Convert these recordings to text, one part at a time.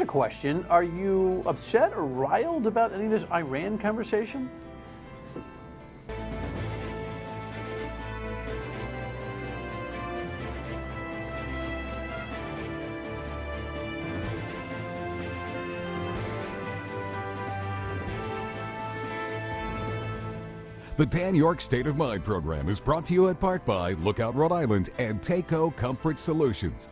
question. Are you upset or riled about any of this Iran conversation? The Dan York State of Mind program is brought to you in part by Lookout Rhode Island and Takeo Comfort Solutions.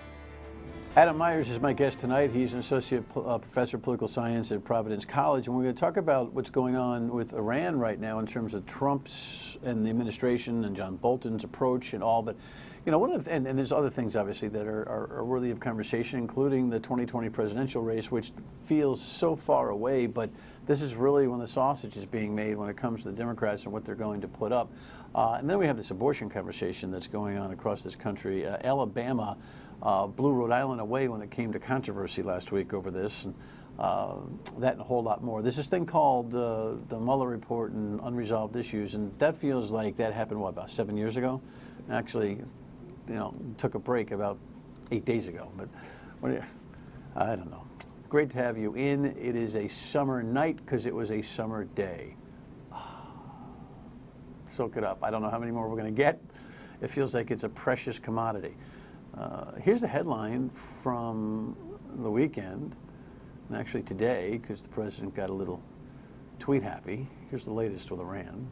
Adam Myers is my guest tonight. He's an associate professor of political science at Providence College, and we're going to talk about what's going on with Iran right now in terms of Trump's and the administration and John Bolton's approach and all. But you know, and there's other things obviously that are worthy of conversation, including the 2020 presidential race, which feels so far away. But this is really when the sausage is being made when it comes to the Democrats and what they're going to put up. And then we have this abortion conversation that's going on across this country. Alabama blew Rhode Island away when it came to controversy last week over this, and that and a whole lot more. There's this thing called the Mueller report and unresolved issues, and that feels like that happened, what, about 7 years ago? Actually, you know, took a break about 8 days ago, but what do you, I don't know. Great to have you in. It is a summer night because it was a summer day. Soak it up. I don't know how many more we're going to get. It feels like it's a precious commodity. Here's the headline from the weekend, and actually today, because the president got a little tweet happy. Here's the latest with Iran.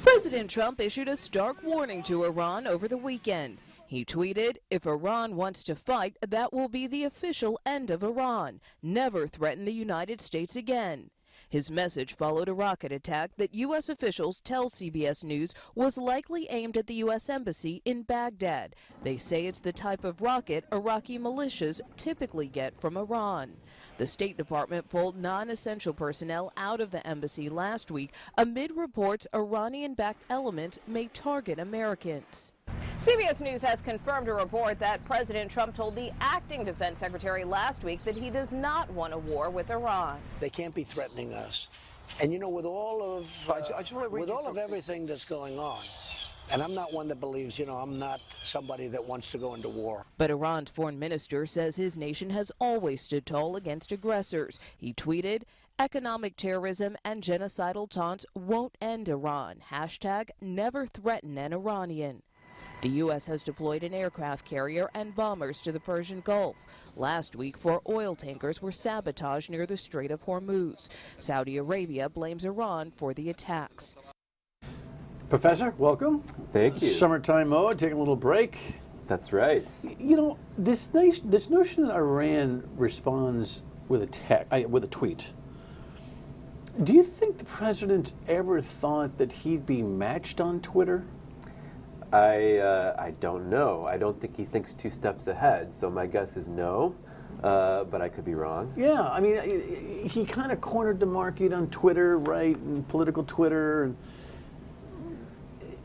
President Trump issued a stark warning to Iran over the weekend. He tweeted, "If Iran wants to fight, that will be the official end of Iran. Never threaten the United States again." His message followed a rocket attack that U.S. officials tell CBS News was likely aimed at the U.S. Embassy in Baghdad. They say it's the type of rocket Iraqi militias typically get from Iran. The State Department pulled non-essential personnel out of the embassy last week amid reports Iranian-backed elements may target Americans. CBS News has confirmed a report that President Trump told the acting defense secretary last week that he does not want a war with Iran. They can't be threatening us. And you know, with all of everything that's going on, and I'm not one that believes, you know, I'm not somebody that wants to go into war. But Iran's foreign minister says his nation has always stood tall against aggressors. He tweeted, "Economic terrorism and genocidal taunts won't end Iran. Hashtag never threaten an Iranian." The U.S. has deployed an aircraft carrier and bombers to the Persian Gulf. Last week, 4 oil tankers were sabotaged near the Strait of Hormuz. Saudi Arabia blames Iran for the attacks. Professor, welcome. Thank you. Summertime mode, taking a little break. That's right. You know, this notion that Iran responds with a tweet. Do you think the president ever thought that he'd be matched on Twitter? I don't know. I don't think he thinks 2 steps ahead, so my guess is no, but I could be wrong. Yeah, I mean, he kind of cornered the market on Twitter, right, and political Twitter,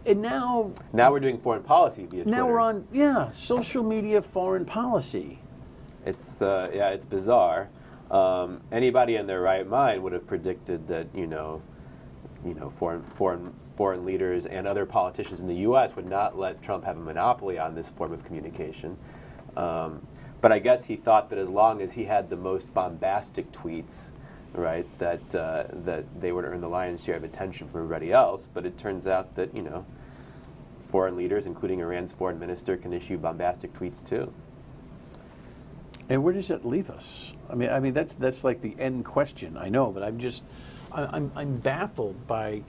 and now we're doing foreign policy via Twitter. Now we're on, social media foreign policy. It's it's bizarre. Anybody in their right mind would have predicted that foreign leaders and other politicians in the U.S. would not let Trump have a monopoly on this form of communication. But I guess he thought that as long as he had the most bombastic tweets, right, that they would earn the lion's share of attention from everybody else. But it turns out that foreign leaders, including Iran's foreign minister, can issue bombastic tweets too. And where does that leave us? I mean that's like the end question. I know, but I'm baffled by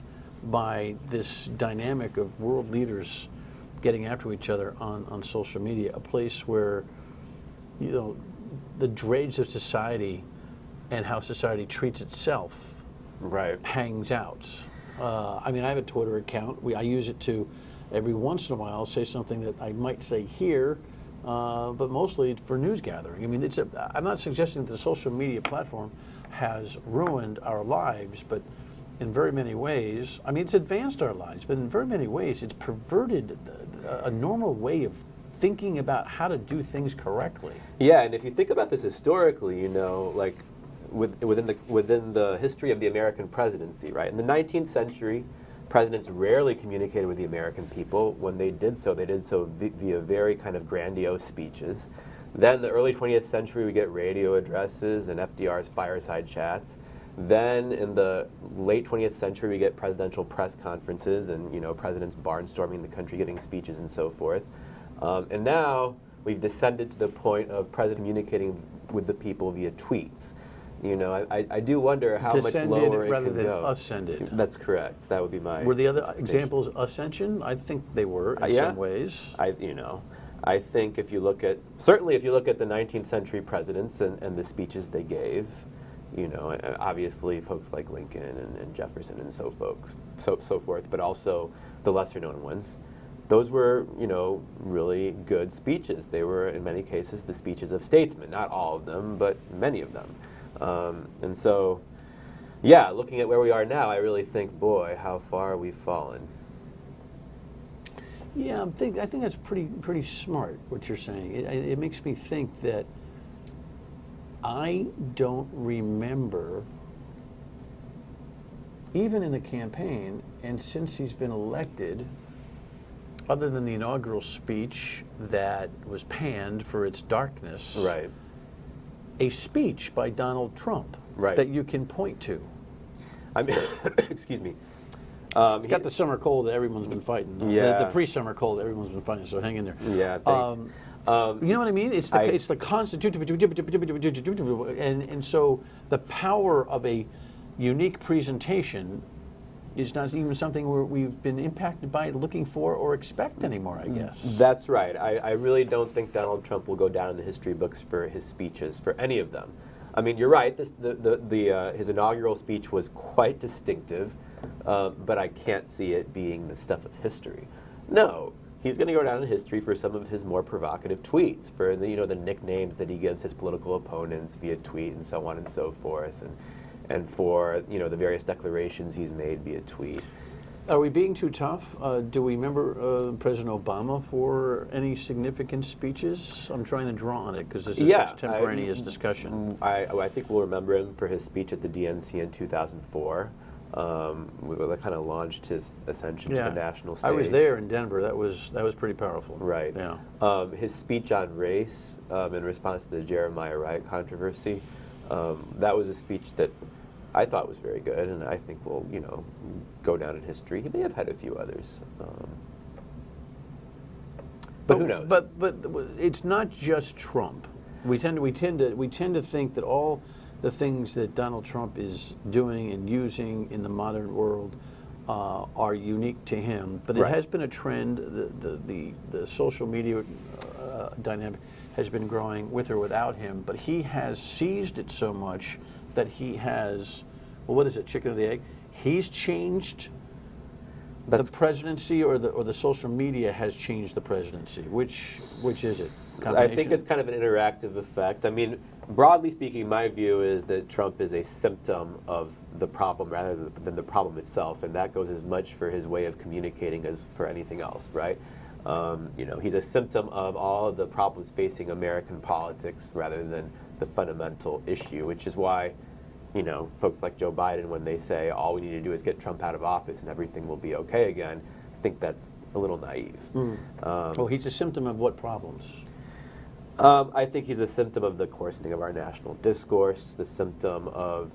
this dynamic of world leaders getting after each other on social media, a place where the dregs of society and how society treats itself hangs out. I mean, I have a Twitter account. I use it to every once in a while say something that I might say here, but mostly for news gathering. I mean, I'm not suggesting that the social media platform has ruined our lives, but in very many ways, I mean, it's advanced our lives, but in very many ways, it's perverted a normal way of thinking about how to do things correctly. Yeah, and if you think about this historically, like within the history of the American presidency, right? In the 19th century, presidents rarely communicated with the American people. When they did so via very kind of grandiose speeches. Then the early 20th century, we get radio addresses and FDR's fireside chats. Then in the late 20th century, we get presidential press conferences and, you know, presidents barnstorming the country, giving speeches and so forth. And now we've descended to the point of president communicating with the people via tweets. You know, I do wonder how much lower it rather can than go. ascended. That's correct. That would be my. Were the other examples ascension? I think they were in yeah. some ways. I think if you look at, certainly if you look at the 19th century presidents and the speeches they gave, you know, obviously folks like Lincoln and Jefferson and so forth, but also the lesser known ones. Those were, you know, really good speeches. They were, in many cases, the speeches of statesmen. Not all of them, but many of them. And so, yeah, looking at where we are now, I really think, boy, how far we've fallen. Yeah, I think that's pretty smart what you're saying. It makes me think that I don't remember, even in the campaign, and since he's been elected, other than the inaugural speech that was panned for its darkness, Right. a speech by Donald Trump Right. that you can point to. I mean, excuse me. He's got the summer cold that everyone's been fighting. Yeah. The pre-summer cold that everyone's been fighting, so hang in there. Yeah, you know what I mean? It's the Constitution, and so the power of a unique presentation is not even something we've been impacted by looking for or expect anymore, I guess. That's right. I really don't think Donald Trump will go down in the history books for his speeches, for any of them. I mean, you're right. His inaugural speech was quite distinctive, but I can't see it being the stuff of history. No, he's going to go down in history for some of his more provocative tweets, for the nicknames that he gives his political opponents via tweet and so on and so forth, and for the various declarations he's made via tweet. Are we being too tough? Do we remember President Obama for any significant speeches? I'm trying to draw on it because this is extemporaneous discussion. I think we'll remember him for his speech at the DNC in 2004. That kind of launched his ascension to the national stage. I was there in Denver. That was pretty powerful. Right. Yeah. His speech on race in response to the Jeremiah riot controversy, that was a speech that I thought was very good, and I think will go down in history. He may have had a few others, but who knows? But it's not just Trump. We tend to think that all the things that Donald Trump is doing and using in the modern world are unique to him. But it has been a trend. The social media dynamic has been growing with or without him. But he has seized it so much that he has, well, what is it, chicken or the egg? He's changed the presidency, or the social media has changed the presidency. Which is it? I think it's kind of an interactive effect. I mean, broadly speaking, my view is that Trump is a symptom of the problem rather than the problem itself, and that goes as much for his way of communicating as for anything else, right? He's a symptom of all of the problems facing American politics rather than the fundamental issue, which is why, folks like Joe Biden, when they say all we need to do is get Trump out of office and everything will be okay again, I think that's a little naive. He's a symptom of what problems? I think he's a symptom of the coarsening of our national discourse, the symptom of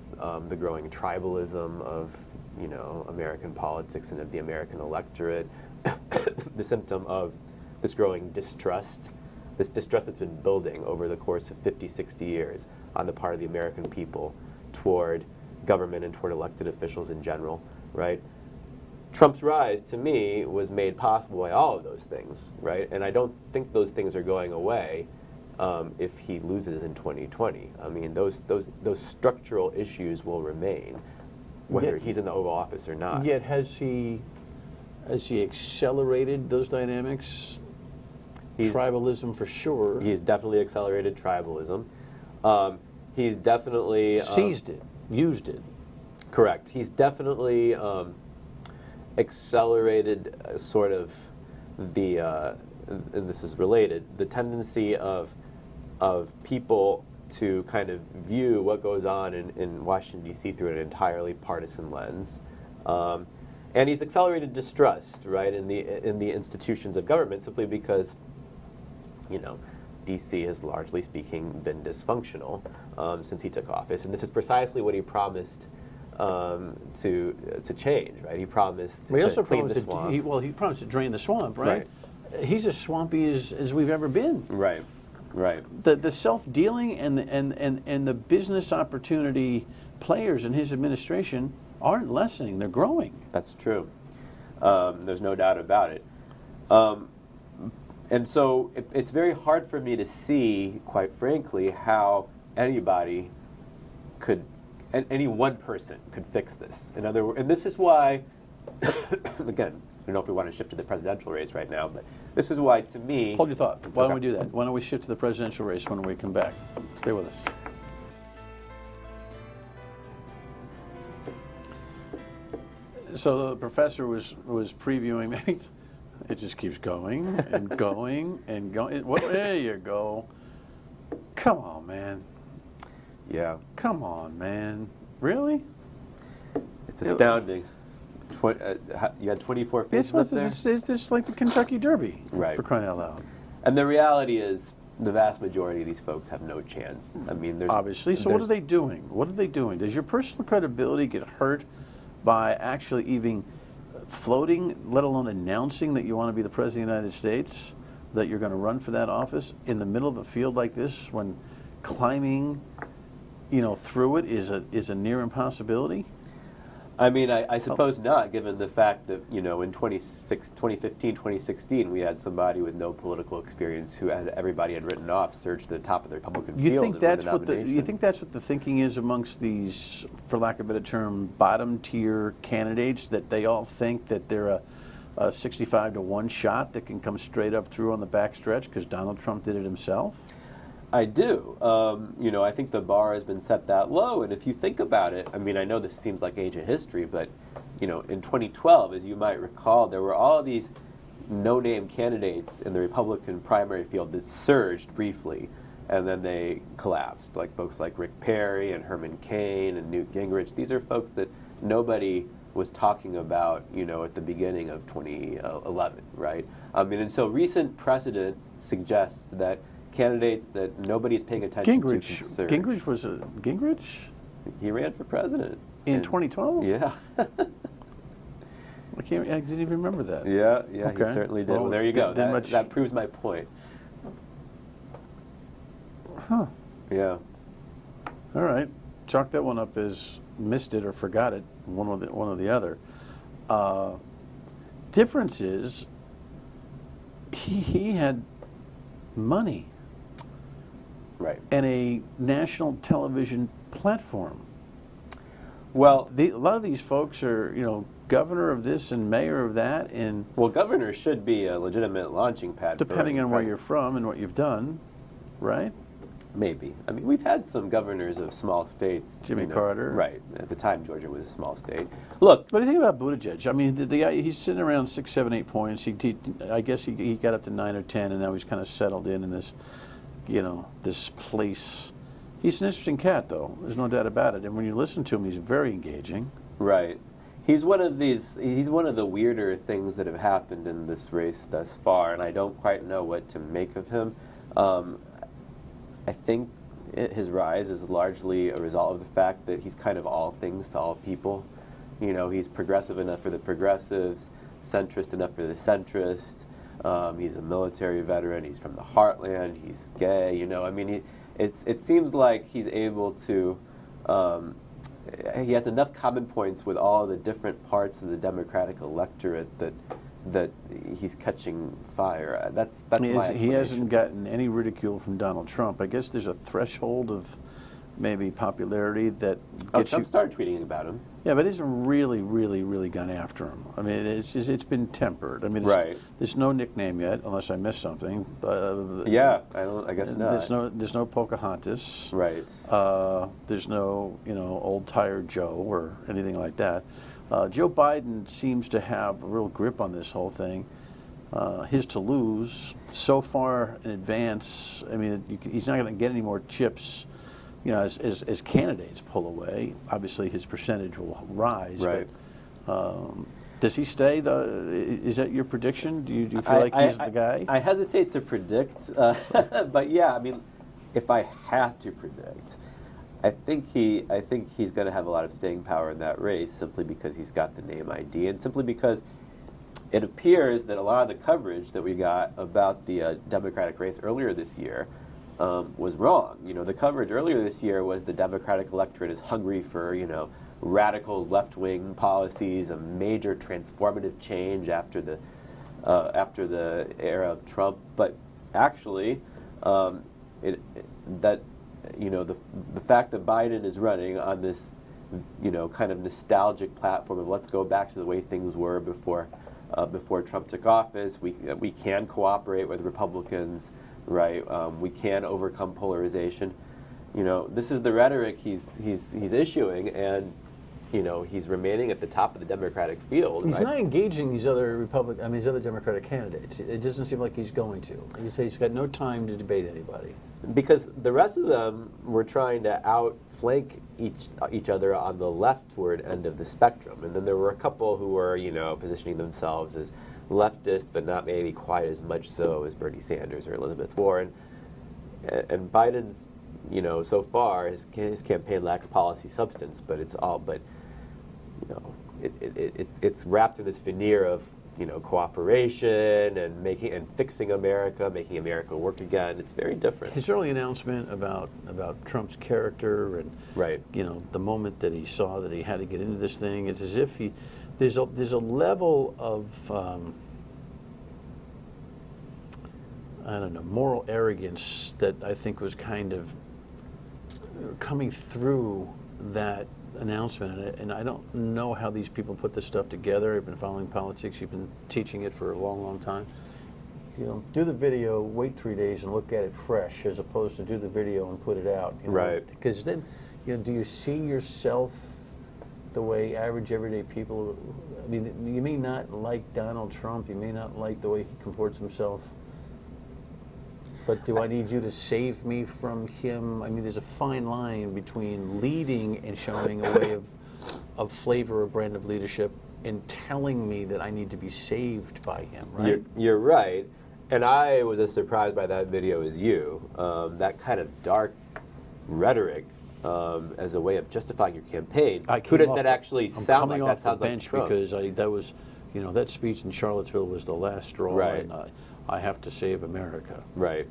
the growing tribalism of, American politics and of the American electorate, the symptom of this growing distrust that's been building over the course of 50, 60 years on the part of the American people toward government and toward elected officials in general, right? Trump's rise, to me, was made possible by all of those things, right? And I don't think those things are going away if he loses in 2020. I mean, those structural issues will remain, whether he's in the Oval Office or not. Yet has he accelerated those dynamics? Tribalism for sure. He's definitely accelerated tribalism. He's definitely seized it, used it. Correct. He's definitely accelerated sort of the, and this is related, the tendency of people to kind of view what goes on in Washington, D.C. through an entirely partisan lens. And he's accelerated distrust, right, in the institutions of government, simply because, D.C. has largely speaking been dysfunctional since he took office, and this is precisely what he promised to change. Right? He promised He also to clean promised the swamp. he promised to drain the swamp, right? He's as swampy as we've ever been. Right. Right. The self-dealing and the business opportunity players in his administration aren't lessening; they're growing. That's true. There's no doubt about it. And so it's very hard for me to see, quite frankly, how anybody could, any one person could fix this. In other words, and this is why, again, I don't know if we want to shift to the presidential race right now, but this is why, to me... Hold your thought. Why don't Okay. we do that? Why don't we shift to the presidential race when we come back? Stay with us. So the professor was previewing. It just keeps going and going and going. There you go. Come on, man. Yeah. Come on, man. Really? It's astounding. You had 24 faces up there? It's like the Kentucky Derby, Right. for crying out loud. And the reality is, the vast majority of these folks have no chance. I mean, there's... Obviously. So what are they doing? What are they doing? Does your personal credibility get hurt by actually even floating, let alone announcing that you want to be the President of the United States, that you're going to run for that office in the middle of a field like this when climbing, through it is a near impossibility? I mean, I suppose not, given the fact that, in 2015, 2016, we had somebody with no political experience who everybody had written off surge to the top of the Republican field and win the nomination. You think that's what the thinking is amongst these, for lack of a better term, bottom tier candidates, that they all think that they're a 65 to 1 shot that can come straight up through on the backstretch because Donald Trump did it himself? I do. I think the bar has been set that low, and if you think about it, I mean, I know this seems like ancient history, but, in 2012, as you might recall, there were all these no-name candidates in the Republican primary field that surged briefly, and then they collapsed, like folks like Rick Perry and Herman Cain and Newt Gingrich. These are folks that nobody was talking about, at the beginning of 2011, right? I mean, and so recent precedent suggests that candidates that nobody's paying attention to can surge. Gingrich? He ran for president. In 2012? Yeah. I didn't even remember that. Yeah, Okay. he certainly did. Well, Well, there you go. then That proves my point. Huh. Yeah. All right. Chalk that one up as missed it or forgot it, one or the other. Difference is he had money. Right. And a national television platform. Well, A lot of these folks are, governor of this and mayor of that, and well, governor should be a legitimate launching pad. depending for on where you're from and what you've done, right? Maybe. I mean, we've had some governors of small states. Jimmy Carter. Right. At the time, Georgia was a small state. Look. What do you think about Buttigieg? I mean, the guy, he's sitting around 6, 7, 8 points. I guess he got up to 9 or 10, and now he's kind of settled in this, this place. He's an interesting cat, though. There's no doubt about it. And when you listen to him, he's very engaging. Right. He's one of the weirder things that have happened in this race thus far, and I don't quite know what to make of him. I think his rise is largely a result of the fact that he's kind of all things to all people. He's progressive enough for the progressives, centrist enough for the centrists. He's a military veteran. He's from the heartland. He's gay. I mean, it seems like he's able to. He has enough common points with all the different parts of the Democratic electorate that he's catching fire. That's my explanation. He hasn't gotten any ridicule from Donald Trump. I guess there's a threshold of maybe popularity that gets Trump started tweeting about him. Yeah, but it hasn't really gone after him. I mean, it's been tempered. I mean, there's no nickname yet, unless I missed something. Yeah, I guess not. There's no Pocahontas. Right. There's no old tired Joe or anything like that. Joe Biden seems to have a real grip on this whole thing. His to lose so far in advance. I mean, he's not going to get any more chips. As candidates pull away, obviously his percentage will rise. Right. But, Does he stay? Is that your prediction? Do you feel like he's the guy? I hesitate to predict, but yeah, I mean, if I had to predict, I think he's going to have a lot of staying power in that race simply because he's got the name ID and simply because it appears that a lot of the coverage that we got about the Democratic race earlier this year was wrong. You know, the coverage earlier this year was the Democratic electorate is hungry for, you know, radical left-wing policies, a major transformative change after the era of Trump. But actually, the fact that Biden is running on this, you know, kind of nostalgic platform of let's go back to the way things were before Trump took office. We can cooperate with Republicans, right? We can overcome polarization. You know, this is the rhetoric he's issuing, and you know, he's remaining at the top of the Democratic field. He's right? not engaging these other these other Democratic candidates. It doesn't seem like he's going to. You say he's got no time to debate anybody. Because the rest of them were trying to outflank each other on the leftward end of the spectrum, and then there were a couple who were, you know, positioning themselves as leftist, but not maybe quite as much so as Bernie Sanders or Elizabeth Warren. And Biden's, you know, so far his campaign lacks policy substance, but you know, it's wrapped in this veneer of, you know, cooperation and fixing America, making America work again. It's very different. His early announcement about Trump's character and right, you know, the moment that he saw that he had to get into this thing, it's as if there's a level of I don't know, moral arrogance that I think was kind of coming through that announcement, and I don't know how these people put this stuff together. I've been following politics. You've been teaching it for a long, long time. You know, do the video, wait 3 days, and look at it fresh, as opposed to do the video and put it out. You know? Right. Because then, you know, do you see yourself the way average, everyday people? I mean, you may not like Donald Trump. You may not like the way he comports himself. But do I need you to save me from him? I mean, there's a fine line between leading and showing a way of flavor or brand of leadership and telling me that I need to be saved by him, right? You're right. And I was as surprised by that video as you. That kind of dark rhetoric as a way of justifying your campaign. Who does that actually sound like? That sounds like Trump. Because that was, you know, that speech in Charlottesville was the last straw, right. and I have to save America. Right.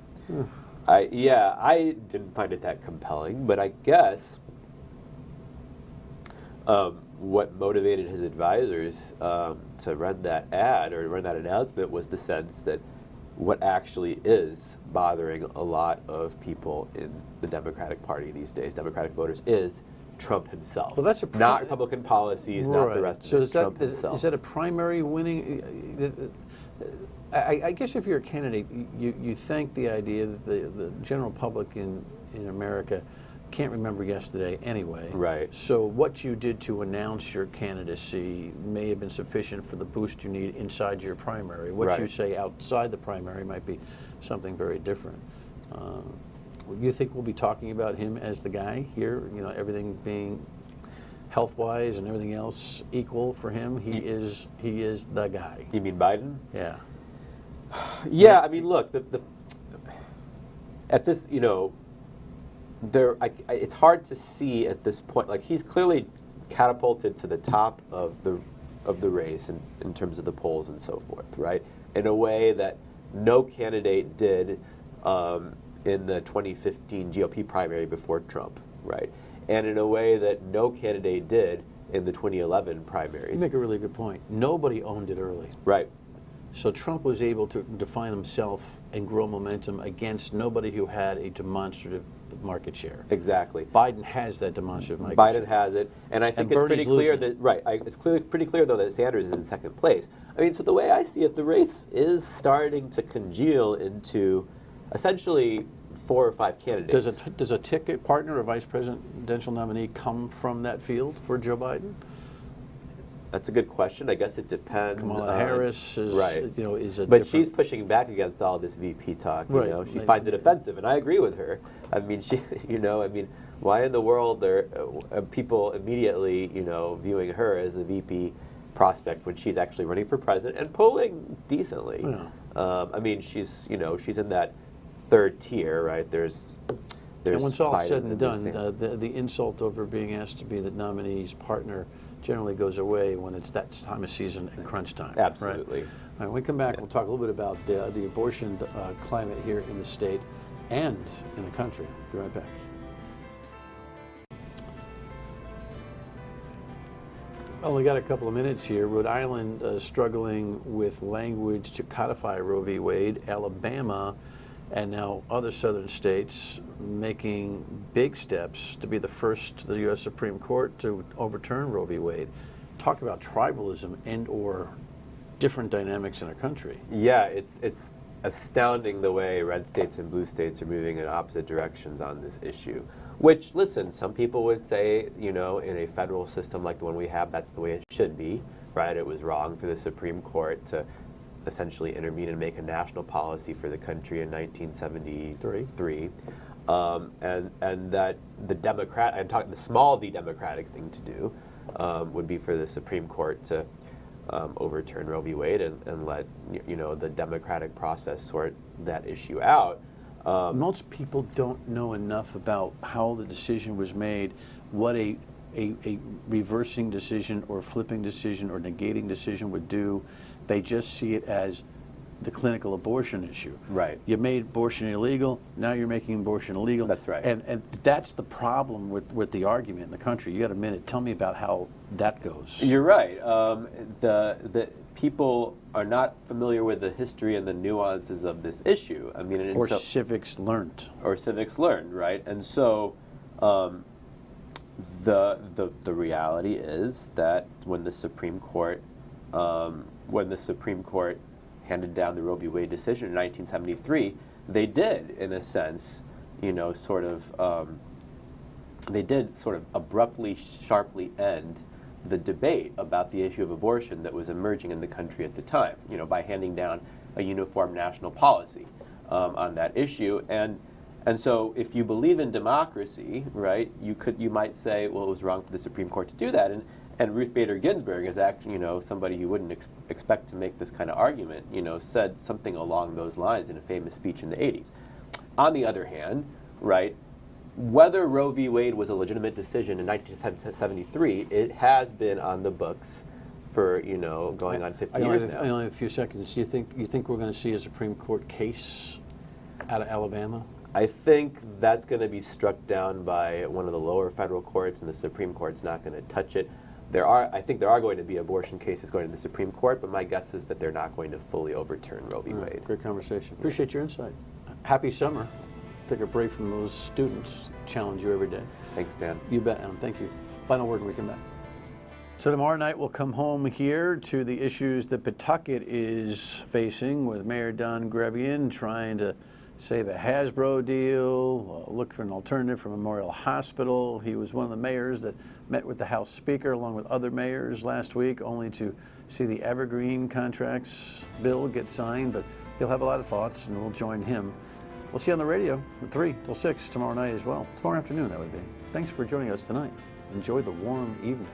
I didn't find it that compelling, but I guess what motivated his advisors to run that ad or run that announcement was the sense that what actually is bothering a lot of people in the Democratic Party these days, Democratic voters, is Trump himself. Well, that's not Republican policies, right. Not the rest of it, Trump himself. Is that a primary winning? I guess if you're a candidate, you think the idea that the general public in America can't remember yesterday anyway. Right. So what you did to announce your candidacy may have been sufficient for the boost you need inside your primary. What right. you say outside the primary might be something very different. You think we'll be talking about him as the guy here? You know, everything being health-wise and everything else equal for him, he is the guy. You mean Biden? Yeah. Yeah, I mean, look, at this, you know, it's hard to see at this point. Like, he's clearly catapulted to the top of the race in terms of the polls and so forth, right? In a way that no candidate did in the 2015 GOP primary before Trump, right? And in a way that no candidate did in the 2011 primaries. You make a really good point. Nobody owned it early. Right. So Trump was able to define himself and grow momentum against nobody who had a demonstrative market share. Exactly. Biden has that demonstrative market share. Biden has it, and I think and it's Bernie's pretty clear losing. that it's pretty clear though that Sanders is in second place. I mean, so the way I see it, the race is starting to congeal into essentially 4 or 5 candidates. Does a ticket partner or vice presidential nominee come from that field for Joe Biden? That's a good question. I guess it depends. Kamala Harris is, right. You know, is a but different... she's pushing back against all this VP talk. You right. know, she finds it offensive, and I agree with her. I mean, why in the world are people immediately, you know, viewing her as the VP prospect when she's actually running for president and polling decently. Yeah. I mean, she's in that third tier, right? There's And when it's all Biden said and done, Sanders. the insult over being asked to be the nominee's partner generally goes away when it's that time of season and crunch time. Absolutely. Right? All right, when we come back, we'll talk a little bit about the abortion climate here in the state and in the country. Be right back. Only got a couple of minutes here. Rhode Island struggling with language to codify Roe v. Wade. Alabama and now other southern states making big steps to be the first to the U.S. Supreme Court to overturn Roe v. Wade. Talk about tribalism and or different dynamics in our country. Yeah, it's astounding the way red states and blue states are moving in opposite directions on this issue. Which, listen, some people would say, in a federal system like the one we have, that's the way it should be, right? It was wrong for the Supreme Court to essentially intervene and make a national policy for the country in 1973. And that the small d democratic thing to do would be for the Supreme Court to overturn Roe v. Wade and let the democratic process sort that issue out. Most people don't know enough about how the decision was made, what a reversing decision or flipping decision or negating decision would do. They just see it as the clinical abortion issue. Right. You made abortion illegal, now you're making abortion illegal. That's right. And that's the problem with the argument in the country. You got a minute, tell me about how that goes. You're right. The people are not familiar with the history and the nuances of this issue. I mean, or civics learned. Or civics learned, right? And so the reality is that when the Supreme Court handed down the Roe v. Wade decision in 1973, they did, in a sense, they did sort of abruptly, sharply end the debate about the issue of abortion that was emerging in the country at the time, by handing down a uniform national policy on that issue. And so if you believe in democracy, right, you might say, well, it was wrong for the Supreme Court to do that. And Ruth Bader Ginsburg is actually, somebody you wouldn't expect to make this kind of argument, said something along those lines in a famous speech in the 80s. On the other hand, right, whether Roe v. Wade was a legitimate decision in 1973, it has been on the books for, going on 50 years now. I only have a few seconds. You think we're going to see a Supreme Court case out of Alabama? I think that's going to be struck down by one of the lower federal courts, and the Supreme Court's not going to touch it. I think there are going to be abortion cases going to the Supreme Court, but my guess is that they're not going to fully overturn Roe v. Wade. Great conversation. Appreciate your insight. Happy summer. Take a break from those students. Challenge you every day. Thanks, Dan. You bet, Adam. Thank you. Final word when we come back. So tomorrow night we'll come home here to the issues that Pawtucket is facing with Mayor Don Grebian trying to save a Hasbro deal, look for an alternative for Memorial Hospital. He was one of the mayors that met with the House Speaker along with other mayors last week, only to see the Evergreen contracts bill get signed, but he'll have a lot of thoughts and we'll join him. We'll see you on the radio from 3 till 6 tomorrow night as well. Tomorrow afternoon, that would be. Thanks for joining us tonight. Enjoy the warm evening.